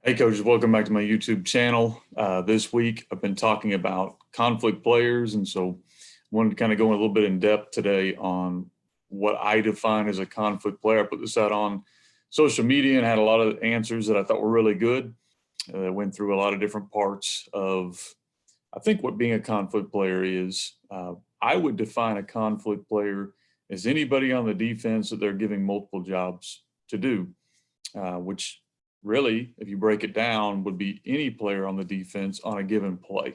Hey coaches, welcome back to my YouTube channel. This week I've been talking about conflict players, and so I wanted to kind of go a little bit in depth today on what I define as a conflict player. I put this out on social media and had a lot of answers that I thought were really good. I went through a lot of different parts of, I think, what being a conflict player is. I would define a conflict player as anybody on the defense that they're giving multiple jobs to do, which really, if you break it down, would be any player on the defense on a given play.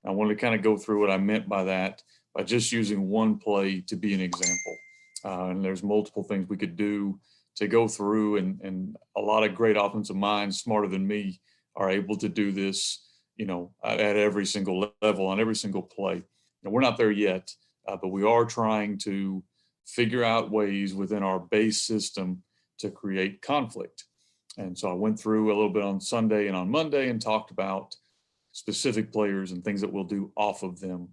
I wanted to kind of go through what I meant by that by just using one play to be an example. And there's multiple things we could do to go through, and a lot of great offensive minds smarter than me are able to do this, at every single level on every single play. And we're not there yet, but we are trying to figure out ways within our base system to create conflict. And so I went through a little bit on Sunday and on Monday and talked about specific players and things that we'll do off of them,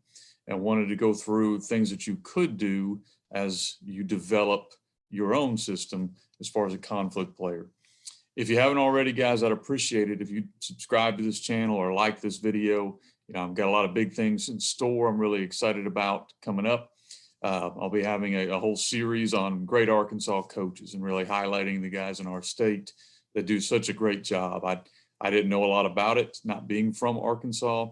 and wanted to go through things that you could do as you develop your own system as far as a conflict player. If you haven't already, guys, I'd appreciate it if you subscribe to this channel or like this video. I've got a lot of big things in store I'm really excited about coming up. I'll be having a whole series on great Arkansas coaches and really highlighting the guys in our state that do such a great job. I didn't know a lot about it, not being from Arkansas,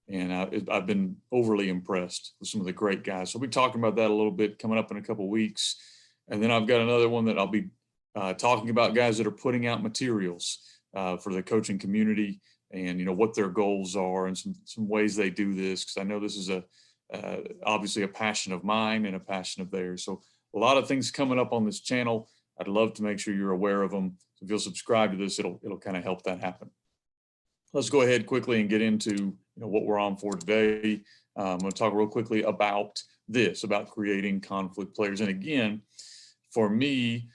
and I've been overly impressed with some of the great guys. So we'll be talking about that a little bit coming up in a couple of weeks. And then I've got another one that I'll be talking about guys that are putting out materials for the coaching community, and what their goals are and some ways they do this, because I know this is obviously a passion of mine and a passion of theirs. So a lot of things coming up on this channel. I'd love to make sure you're aware of them. So if you'll subscribe to this, it'll kind of help that happen. Let's go ahead quickly and get into what we're on for today. I'm going to talk real quickly about creating conflict players. And again, for me,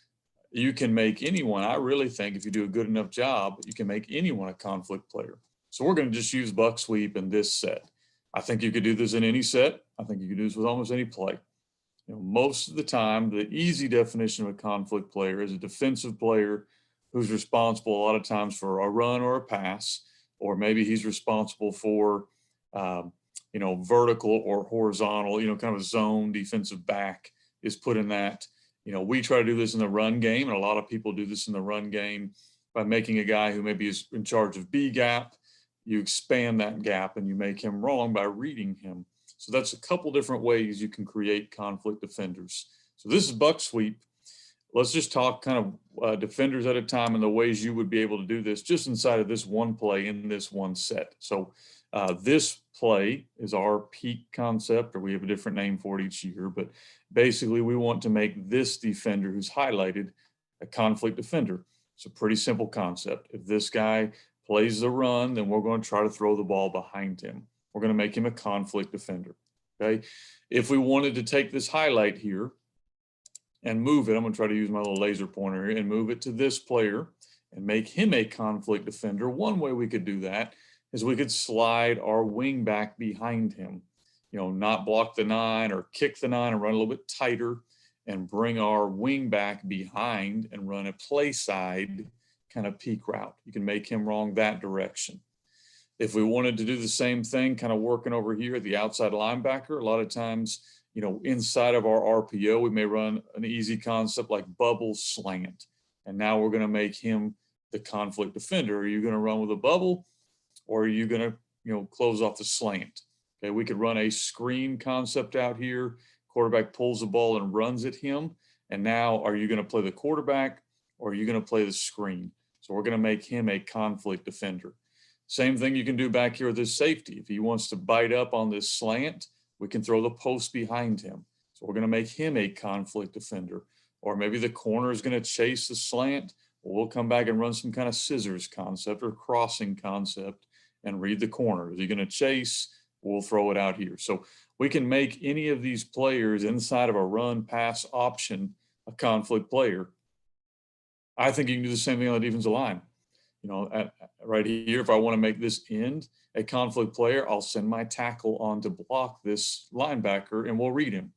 you can make anyone, I really think if you do a good enough job, you can make anyone a conflict player. So we're going to just use buck sweep in this set. I think you could do this in any set. I think you could do this with almost any play. Most of the time, the easy definition of a conflict player is a defensive player who's responsible a lot of times for a run or a pass, or maybe he's responsible for, vertical or horizontal, kind of a zone defensive back is put in that. We try to do this in the run game, and a lot of people do this in the run game by making a guy who maybe is in charge of B gap. You expand that gap and you make him wrong by reading him. So that's a couple different ways you can create conflict defenders. So this is buck sweep. Let's just talk kind of defenders at a time and the ways you would be able to do this just inside of this one play in this one set. So this play is our peak concept, or we have a different name for it each year, but basically we want to make this defender who's highlighted a conflict defender. It's a pretty simple concept. If this guy plays the run, then we're going to try to throw the ball behind him. We're going to make him a conflict defender, okay? If we wanted to take this highlight here and move it, I'm going to try to use my little laser pointer here and move it to this player and make him a conflict defender. One way we could do that is we could slide our wing back behind him, not block the 9 or kick the 9 and run a little bit tighter, and bring our wing back behind and run a play side kind of peak route. You can make him wrong that direction. If we wanted to do the same thing, kind of working over here at the outside linebacker, a lot of times, inside of our RPO, we may run an easy concept like bubble slant. And now we're going to make him the conflict defender. Are you going to run with a bubble, or are you going to, close off the slant? Okay, we could run a screen concept out here. Quarterback pulls the ball and runs at him. And now are you going to play the quarterback, or are you going to play the screen? So we're going to make him a conflict defender. Same thing you can do back here with this safety. If he wants to bite up on this slant, we can throw the post behind him. So we're going to make him a conflict defender. Or maybe the corner is going to chase the slant. Well, we'll come back and run some kind of scissors concept or crossing concept and read the corner. Is he going to chase? We'll throw it out here. So we can make any of these players inside of a run pass option a conflict player. I think you can do the same thing on the defensive line. Right here, if I want to make this end a conflict player, I'll send my tackle on to block this linebacker and we'll read him.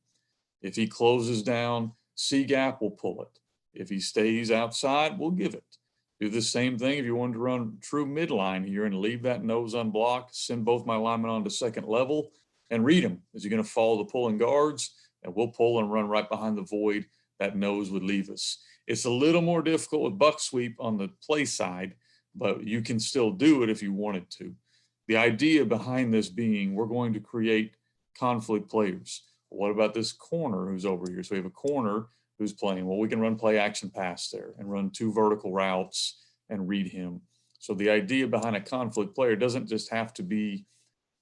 If he closes down C gap, we'll pull it. If he stays outside, we'll give it. Do the same thing if you wanted to run true midline here and leave that nose unblocked, send both my linemen on to second level and read them. Is he going to follow the pulling guards? And we'll pull and run right behind the void that nose would leave us. It's a little more difficult with buck sweep on the play side, but you can still do it if you wanted to. The idea behind this being we're going to create conflict players. What about this corner who's over here? So we have a corner who's playing. Well, we can run play action pass there and run 2 vertical routes and read him. So the idea behind a conflict player doesn't just have to be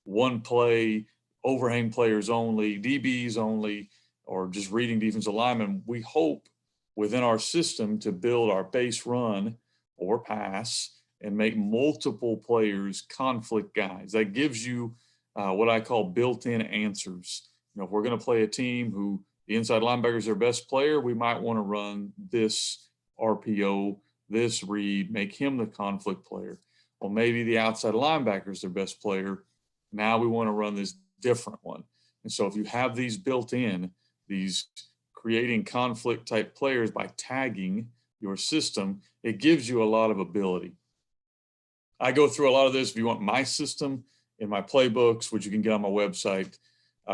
one play, overhang players only, DBs only, or just reading defensive linemen. We hope within our system to build our base run or pass and make multiple players conflict guys. That gives you what I call built-in answers. You know, if we're going to play a team who the inside linebacker is their best player, we might want to run this RPO, this read, make him the conflict player. Well, maybe the outside linebacker is their best player. Now we want to run this different one. And so if you have these built in, these creating conflict type players by tagging your system, it gives you a lot of ability. I go through a lot of this. If you want my system in my playbooks, which you can get on my website,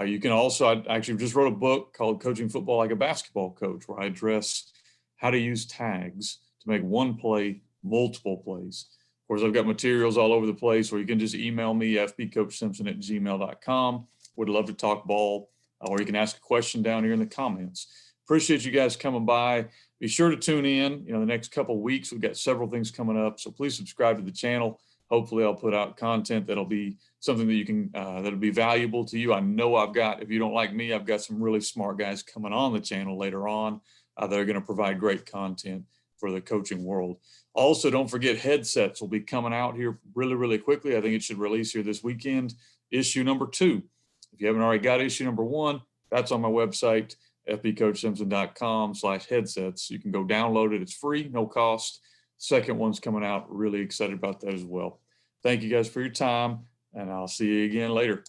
you can also, I actually just wrote a book called Coaching Football Like a Basketball Coach, where I address how to use tags to make one play multiple plays. Of course, I've got materials all over the place, or you can just email me, fbcoachsimpson@gmail.com. Would love to talk ball, or you can ask a question down here in the comments. Appreciate you guys coming by. Be sure to tune in. You know, the next couple of weeks, we've got several things coming up, so please subscribe to the channel. Hopefully I'll put out content that'll be something that you can, that'll be valuable to you. I know if you don't like me, I've got some really smart guys coming on the channel later on that are going to provide great content for the coaching world. Also, don't forget headsets will be coming out here really, really quickly. I think it should release here this weekend. Issue number 2. If you haven't already got issue number 1, that's on my website, fbcoachsimpson.com/headsets. You can go download it. It's free, no cost. Second one's coming out. Really excited about that as well. Thank you guys for your time, and I'll see you again later.